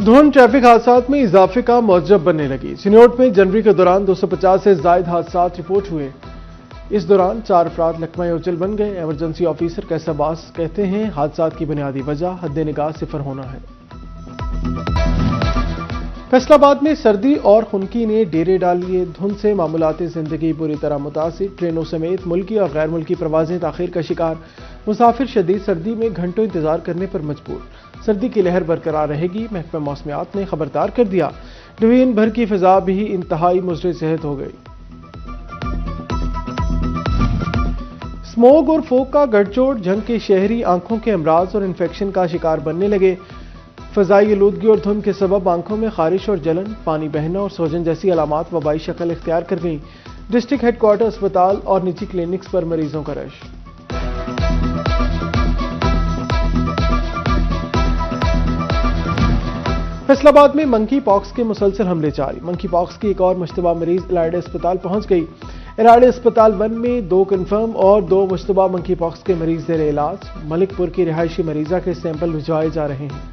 धुंध ट्रैफिक हादसात में इजाफे का मौजब बनने लगी। चिन्नौट में जनवरी के दौरान 250 से जायद हादसात रिपोर्ट हुए। इस दौरान 4 अफराद लकमा ओचल बन गए। इमरजेंसी ऑफिसर कैसर अब्बास कहते हैं हादसात की बुनियादी वजह हद निगाह सिफर होना है। फैसलाबाद में सर्दी और खुनकी ने डेरे डाल लिए। धुंध से मामूलाती जिंदगी बुरी तरह मुतासिर। ट्रेनों समेत मुल्की और गैर मुल्की प्रवाजें ताखीर का शिकार। मुसाफिर शदीद सर्दी में घंटों इंतजार करने पर मजबूर। सर्दी की लहर बरकरार रहेगी। महकमा मौसमियात ने खबरदार कर दिया। डिवीजन भर की फिजा भी इंतहाई मुज़र सेहत हो गई। स्मोग और फोक का गठजोड़ झंग के शहरी आंखों के अमराज और इन्फेक्शन का शिकार बनने लगे। फजाई आलूदगी और धुंध के सबब आंखों में खारिश और जलन, पानी बहना और सोजन जैसी अलामात वबाई शक्ल इख्तियार कर गईं। डिस्ट्रिक्ट हेडक्वार्टर अस्पताल और निजी क्लिनिक्स पर मरीजों का रश। फैसलाबाद में मंकी पॉक्स के मुसलसल हमले जारी। मंकी पॉक्स की एक और मुश्तबा मरीज इलाइडे अस्पताल पहुंच गई। इलाइडे अस्पताल 1 में 2 कन्फर्म और 2 मुश्तबा मंकी पॉक्स के मरीज जेर इलाज। मलिकपुर की रिहायशी मरीजा के सैंपल भिजवाए जा रहे हैं।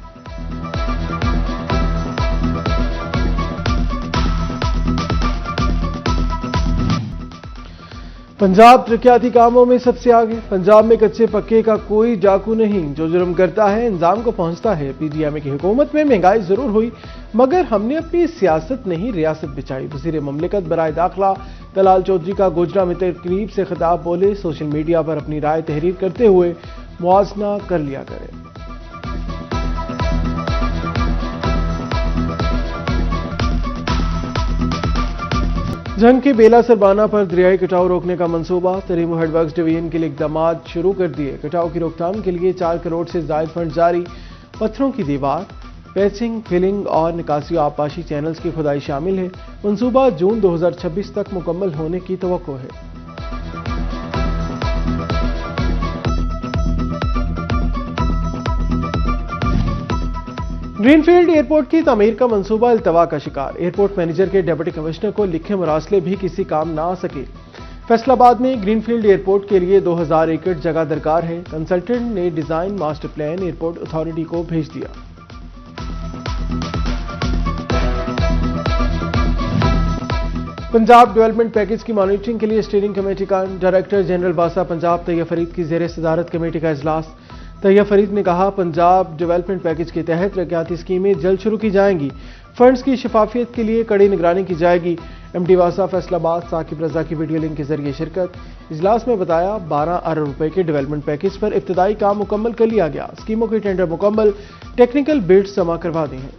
पंजाब तरक्याती कामों में सबसे आगे। पंजाब में कच्चे पक्के का कोई जाकू नहीं। जो जुर्म करता है इंजाम को पहुंचता है। पीडीएम की हुकूमत में महंगाई जरूर हुई मगर हमने अपनी सियासत नहीं रियासत बिछाई। वजीर ममलिकत बराए दाखिला तलाल चौधरी का गोजरा में तकरीब से खिताब बोले, सोशल मीडिया पर अपनी राय तहरीर करते हुए मुआजना कर लिया करें। जंग के बेला सरबाना पर दरियाई कटाव रोकने का मंसूबा। तरीमो हेडवर्क्स डिवीजन के लिए इकदाम शुरू कर दिए। कटाव की रोकथाम के लिए 4 करोड़ से जायद फंड जारी। पत्थरों की दीवार, पैचिंग, फिलिंग और निकासी आबपाशी चैनल्स की खुदाई शामिल है। मंसूबा जून 2026 तक मुकम्मल होने की तवक्को है। ग्रीनफील्ड एयरपोर्ट की तामीर का मंसूबा इल्तवा का शिकार। एयरपोर्ट मैनेजर के डिप्टी कमिश्नर को लिखे मरासले भी किसी काम ना आ सके। फैसलाबाद में ग्रीनफील्ड एयरपोर्ट के लिए 2000 एकड़ जगह दरकार है। कंसल्टेंट ने design master plan airport authority को भेज दिया। पंजाब डेवलपमेंट पैकेज की मॉनिटरिंग के लिए स्टीयरिंग कमेटी का डायरेक्टर जनरल बासा पंजाब तैयब फरीद की जेर सदारत कमेटी का इजलास। तैयब फरीद ने कहा, पंजाब डेवलपमेंट पैकेज के तहत तरक्याती स्कीमें जल्द शुरू की जाएंगी। फंड्स की शफाफियत के लिए कड़ी निगरानी की जाएगी। एमडी वासा फैसलाबाद साकिब रजा की वीडियो लिंक के जरिए शिरकत। इजलास में बताया 12 अरब रुपए के डेवलपमेंट पैकेज पर इब्तदाई काम मुकम्मल कर लिया गया। स्कीमों के टेंडर मुकम्मल, टेक्निकल बिड्स जमा करवा दी हैं।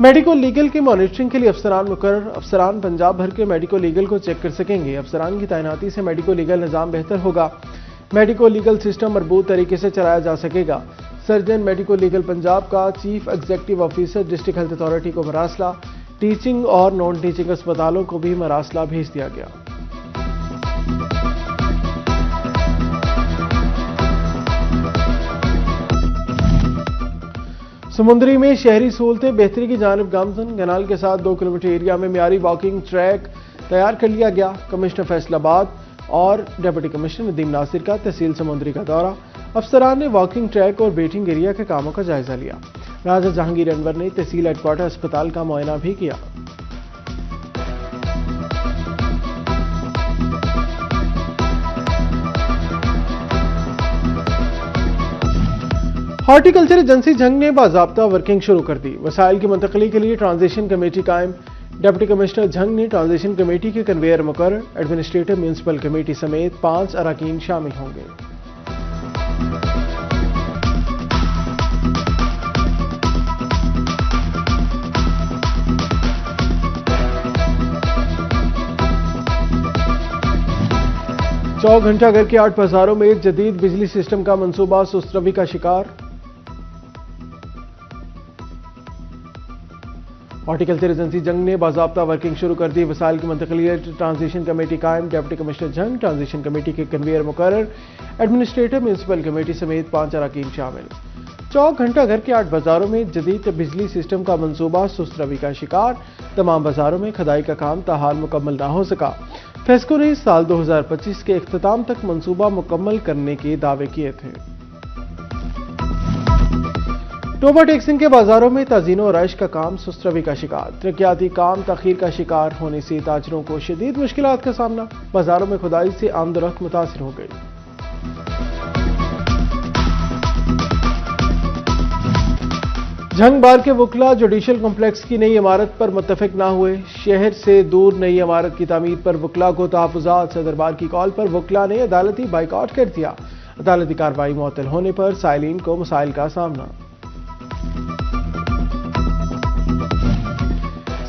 मेडिको लीगल की मॉनिटरिंग के लिए अफसरान मुकर्रर। अफसरान पंजाब भर के मेडिको लीगल को चेक कर सकेंगे। अफसरान की तैनाती से मेडिको लीगल निज़ाम बेहतर होगा। मेडिको लीगल सिस्टम मरबूत तरीके से चलाया जा सकेगा। सर्जन मेडिको लीगल पंजाब का chief executive officer district health authority को मरासला। टीचिंग और नॉन टीचिंग अस्पतालों को भी मरासला भेज दिया गया। समुद्री में शहरी सहूलतें बेहतरी की जानिब गामजन। कनाल के साथ 2 किलोमीटर एरिया में मियारी वॉकिंग ट्रैक तैयार कर लिया गया। कमिश्नर फैसलाबाद और डिप्टी कमिश्नर नदीम नासिर का तहसील समुद्री का दौरा। अफसरान ने वॉकिंग ट्रैक और वेटिंग एरिया के कामों का जायजा लिया। राजा जहांगीर अनवर ने तहसील हेडक्वार्टर अस्पताल का मुआयना भी किया। हॉर्टिकल्चर एजेंसी झंग ने बाज़ाब्ता वर्किंग शुरू कर दी। वसाइल की मुंतकली के लिए ट्रांजिशन कमेटी कायम। डिप्टी कमिश्नर झंग ने ट्रांजिशन कमेटी के कन्वेयर मुकर्रर। एडमिनिस्ट्रेटिव म्यूनसिपल कमेटी समेत 5 अरकान शामिल होंगे। चौक घंटाघर के 8 बाजारों में जदीद बिजली सिस्टम का मंसूबा सुस्त रवि का शिकार। हॉर्टिकल्चर एजेंसी झंग ने बाज़ाब्ता वर्किंग शुरू कर दी। वसाइल की मुंतकलियत ट्रांजिशन कमेटी कायम। Deputy commissioner Jhang, transition committee के कन्वेयर मुकर्रर। एडमिनिस्ट्रेटिव म्यूनसिपल कमेटी समेत 5 अरकान शामिल। चौक घंटाघर के 8 बाजारों में जदीद बिजली सिस्टम का मंसूबा सुस्त रवि का शिकार। तमाम बाजारों में खदाई का काम ताहाल मुकम्मल ना हो सका। फेस्को ने साल 2025 के इख्तिताम तक मंसूबा मुकम्मल करने के दावे किए थे। टोबा टेक्सिंग के बाजारों में ताज़ीन और आयश का काम सुस्त रवि का शिकार। तरक्याती काम तखीर का शिकार होने से ताजरों को शदीद मुश्किलात का सामना। बाजारों में खुदाई से आमदोरफ्त मुतासिर हो गई। झंग बार के वकला जुडिशल कॉम्प्लेक्स की नई इमारत पर मुत्तफिक ना हुए। शहर से दूर नई इमारत की तामीर पर वकला को तहफ़्फ़ुज़ात। सदर बार की कॉल पर वकला ने अदालती बाइकआउट कर दिया। अदालती कार्रवाई मुअत्तल होने पर साइलिन को मसाइल का सामना।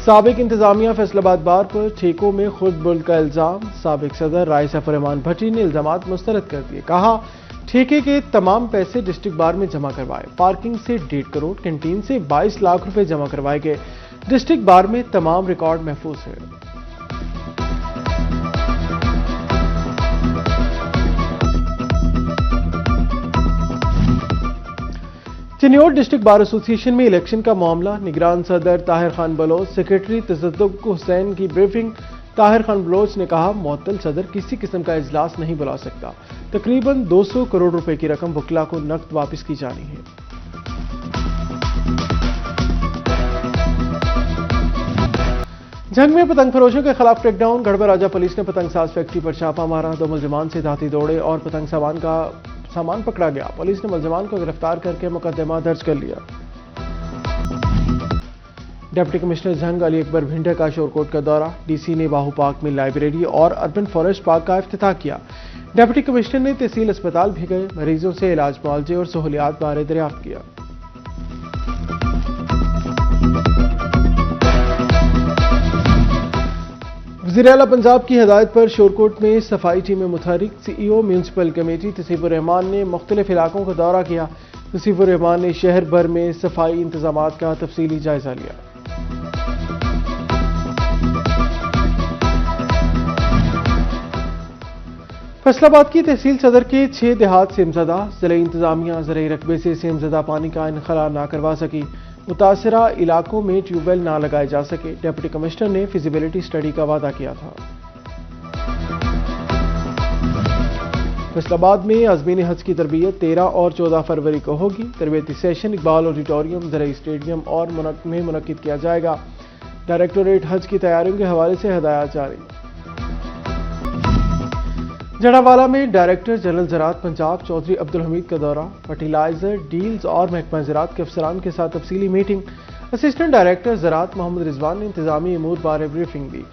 साबिक इंतजामिया फैसलाबाद बार पर ठेकों में खुद बुल्द का इल्जाम। साबिक सदर राइसा फरमान भट्टी ने इल्जामात मुस्तरद कर दिए। कहा, ठेके के तमाम पैसे डिस्ट्रिक्ट बार में जमा करवाए। पार्किंग से 1.5 करोड़, कैंटीन से 22 लाख रुपए जमा करवाए गए। डिस्ट्रिक्ट बार में तमाम रिकॉर्ड महफूज है। चिन्योट डिस्ट्रिक्ट बार एसोसिएशन में इलेक्शन का मामला। निगरान सदर ताहिर खान बलोच, सेक्रेटरी तसद्दुक हुसैन की ब्रीफिंग। ताहिर खान बलोच ने कहा, मुअत्तल सदर किसी किस्म का इजलास नहीं बुला सकता। तकरीबन 200 करोड़ रुपए की रकम वकला को नकद वापस की जानी है। जंग में पतंग फरोशों के खिलाफ क्रैकडाउन। गढ़वा राजा पुलिस ने पतंग साज फैक्ट्री पर छापा मारा। 2 मुलजमान से धाती दौड़े और पतंग सामान पकड़ा गया। पुलिस ने मुलजमान को गिरफ्तार करके मुकदमा दर्ज कर लिया। डिप्टी कमिश्नर जंग अली अकबर भिंडर का शोरकोट का दौरा। डीसी ने बाहू पार्क में लाइब्रेरी और अर्बन फॉरेस्ट पार्क का इफ्तिताह किया। डिप्टी कमिश्नर ने तहसील अस्पताल भी गए। मरीजों से इलाज मुआवजे और सहूलियात बारे दरियाफ्त किया। वज़ीर आला पंजाब की हिदायत पर शोरकोट में सफाई टीमें मुतहरिक। CEO म्यूनसिपल कमेटी तसीफुर रहमान ने मुख्तलिफ इलाकों का दौरा किया। तसीफुर रहमान ने शहर भर में सफाई इंतजामात का तफसीली जायजा लिया। फैसलाबाद की तहसील सदर के 6 देहात सेमज़दा। ज़िले इंतजामिया ज़राई रकबे से सेमज़दा पानी का इनखला ना करवा सकी। मुतासरा इलाकों में ट्यूबवेल ना लगाए जा सके। डिप्टी कमिश्नर ने फिजिबिलिटी स्टडी का वादा किया था। फैसलाबाद में आज़मीन हज की तरबियत 13 और 14 फरवरी को होगी। तरबियती सेशन इकबाल ऑडिटोरियम ज़राई स्टेडियम और में मुनक्किद किया जाएगा। डायरेक्टोरेट हज की तैयारियों के हवाले से हिदायत जारी। जड़ावाला में डायरेक्टर जनरल ज़राअत पंजाब चौधरी अब्दुल हमीद का दौरा। फर्टिलाइजर डील्स और महकमा ज़राअत के अफसरान के साथ तफसीली मीटिंग। असिस्टेंट डायरेक्टर ज़राअत मोहम्मद रिजवान ने इंतजामी अमूर बारे ब्रीफिंग दी।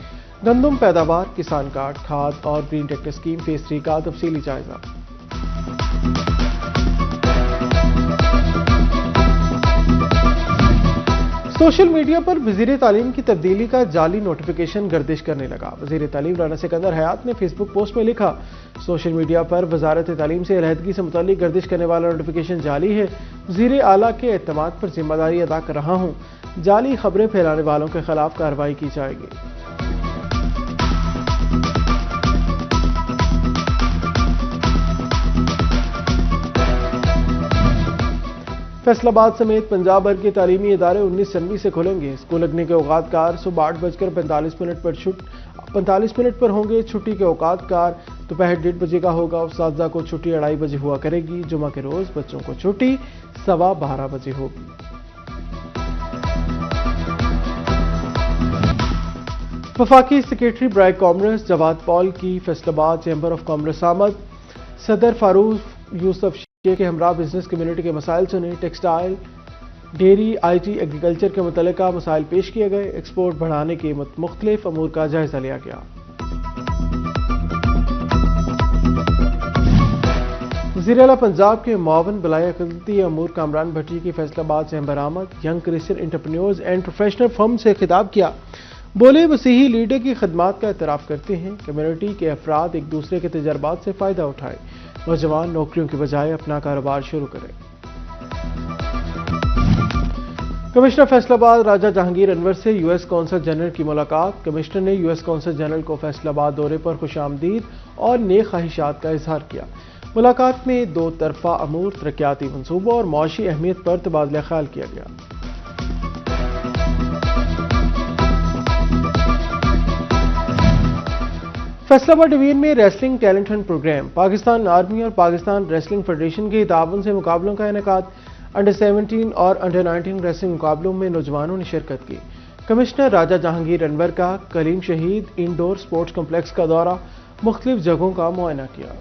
गंदम पैदावार, किसान कार्ड, खाद और ग्रीन ट्रैक्टर स्कीम फेज 3 का तफसीली जायजा। सोशल मीडिया पर वज़ीर तालीम की तब्दीली का जाली नोटिफिकेशन गर्दिश करने लगा। वज़ीर तालीम राना सिकंदर हयात ने फेसबुक पोस्ट में लिखा, सोशल मीडिया पर वजारत तालीम से अलहदगी से मुतालिक गर्दिश करने वाला नोटिफिकेशन जाली है। वज़ीर आला के एतमाद पर जिम्मेदारी अदा कर रहा हूँ। जाली खबरें फैलाने वालों के खिलाफ कार्रवाई की जाएगी। फैसलाबाद समेत पंजाब भर के तालीमी इदारे 19 जनवरी से खुलेंगे। स्कूल लगने के औकात कार सुबह 8:45 पर होंगे। छुट्टी के औकात कार दोपहर 1:30 बजे का होगा। उस्तादा को छुट्टी 2:30 बजे हुआ करेगी। जुमा के रोज बच्चों को छुट्टी 12:15 बजे होगी। वफाकी सेक्रेटरी ब्राइक कॉमर्स जवाद पॉल की फैसलाबाद चैम्बर ऑफ कॉमर्स आमद। सदर फारूक यूसुफ के हमरा बिजनेस कम्युनिटी के मसाइल सुने। टेक्सटाइल, डेयरी, IT, एग्रीकल्चर के मुतल्लिका मसाइल पेश किए गए। एक्सपोर्ट बढ़ाने के मुख्तलिफ अमूर का जायजा लिया गया। वज़ीर आला पंजाब के मुआवन बलाए अक़लियती अमूर कामरान भट्टी की फैसलाबाद चैम्बर आमद। Young Christian entrepreneurs and professional firm से खिताब किया। बोले, मसीही लीडर की खदमात का एतराफ़ करते हैं। कम्युनिटी के अफराद एक दूसरे के तजर्बात से फ़ायदा उठाए। नौजवान नौकरियों के बजाय अपना कारोबार शुरू करें। कमिश्नर फैसलाबाद राजा जहांगीर अनवर से US कौंसल जनरल की मुलाकात। कमिश्नर ने US कौंसल जनरल को फैसलाबाद दौरे पर खुशामदीद और नेक ख्वाहिशात का इजहार किया। मुलाकात में 2 तरफा अमूर, तरक्याती मंसूबों और माशी अहमियत पर तबादला ख्याल किया गया। فیصل آباد ڈویژن میں wrestling talent hunt program, Pakistan army اور پاکستان ریسلنگ فیڈریشن کے تعاون سے مقابلوں کا انعقاد۔ انڈر 17 اور انڈر 19 ریسلنگ مقابلوں میں نوجوانوں نے شرکت کی۔ کمشنر راجہ جہانگیر انور کا کلیم شہید انڈور سپورٹس کمپلیکس کا دورہ، مختلف جگہوں کا معائنہ کیا۔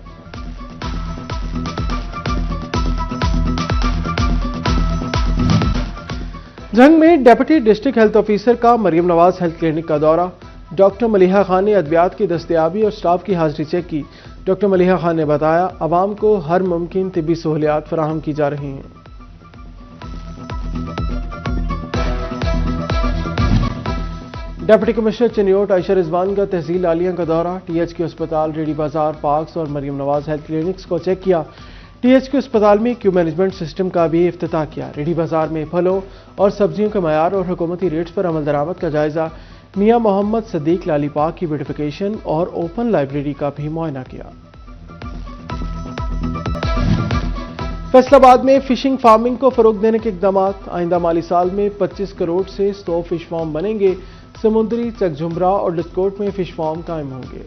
جھنگ میں ڈپٹی ڈسٹرکٹ ہیلتھ آفیسر کا مریم نواز ہیلتھ کلینک کا دورہ، ڈاکٹر ملیحہ خان نے ادویات کی دستیابی اور سٹاف کی حاضری چیک کی۔ ڈاکٹر ملیحہ خان نے بتایا، عوام کو ہر ممکن طبی سہولیات فراہم کی جا رہی ہیں۔ ڈپٹی کمشنر چنیوٹ عائشہ رضوان کا تحصیل عالیہ کا دورہ، ٹی ایچ کیو اسپتال، ریڈی بازار، پارکس اور مریم نواز ہیلتھ کلینکس کو چیک کیا۔ ٹی ایچ کیو اسپتال میں کیو مینجمنٹ سسٹم کا بھی افتتاح کیا۔ ریڈی بازار میں پھلوں اور سبزیوں کے معیار اور حکومتی ریٹس پر عمل درآمد کا جائزہ، میاں محمد صدیق لالی پاک کی بیوٹیفیکیشن اور اوپن لائبریری کا بھی معائنہ کیا۔ فیصل آباد میں فشنگ فارمنگ کو فروغ دینے کے اقدامات، آئندہ مالی سال میں 25 کروڑ سے 100 فش فارم بنیں گے۔ سمندری، چک جھمرا اور ڈسکوٹ میں فش فارم قائم ہوں گے۔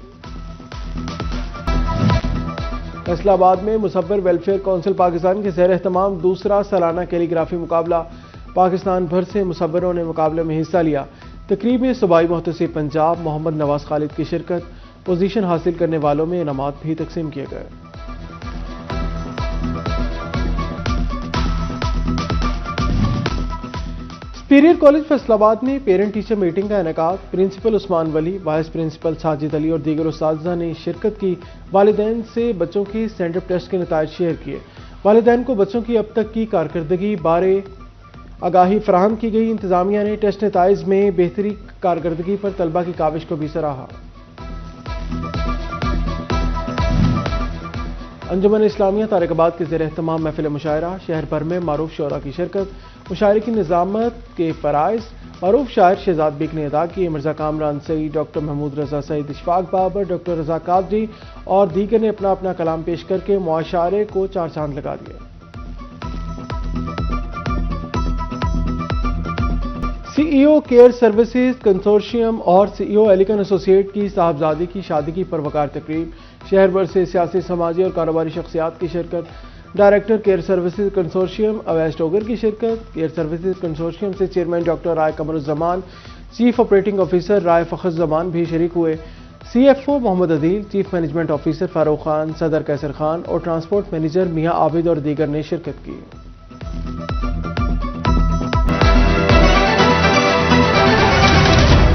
فیصل آباد میں مصور ویلفیئر کونسل پاکستان کے زیر اہتمام دوسرا سالانہ کیلی گرافی مقابلہ، پاکستان بھر سے مصوروں نے مقابلے میں حصہ لیا۔ تقریب میں صوبائی محتسب پنجاب محمد نواز خالد کی شرکت، پوزیشن حاصل کرنے والوں میں انعامات بھی تقسیم کیے گئے۔ سپیریئر کالج فیصل آباد میں پیرنٹ ٹیچر میٹنگ کا انعقاد، پرنسپل عثمان ولی، وائس پرنسپل ساجد علی اور دیگر اساتذہ نے شرکت کی۔ والدین سے بچوں کی سٹینڈ اپ ٹیسٹ کے نتائج شیئر کیے۔ والدین کو بچوں کی اب تک کی کارکردگی بارے آگاہی فراہم کی گئی۔ انتظامیہ نے ٹیسٹ نتائج میں بہتری کارکردگی پر طلبہ کی کاوش کو بھی سراہا۔ انجمن اسلامیہ طارق آباد کے زیر اہتمام محفل مشاعرہ، شہر بھر میں معروف شعراء کی شرکت، مشاعرے کی نظامت کے فرائض معروف شاعر شہزاد بیگ نے ادا کیے۔ مرزا کامران سعید، ڈاکٹر محمود رضا سعید، اشفاق بابر، ڈاکٹر رضا قادری اور دیگر نے اپنا اپنا کلام پیش کر کے معاشرے کو چار چاند لگا دیا۔ سی ای او کیئر سروسز کنسورشیم اور سی ای او ایلیکن ایسوسیٹ کی صاحبزادی کی شادی کی پروقار تقریب، شہر بھر سے سیاسی، سماجی اور کاروباری شخصیات کی شرکت۔ Director care services consortium Owais ٹوگر کی شرکت۔ کیئر سروسز کنسورشیم سے chairman doctor Rai Qamaruzzaman, chief operating officer رائے فخر الزمان بھی شریک ہوئے۔ سی ایف او محمد عدیل، چیف مینجمنٹ آفیسر فاروق خان، صدر کیسر خان اور ٹرانسپورٹ مینیجر میاں عابد اور دیگر نے شرکت کی۔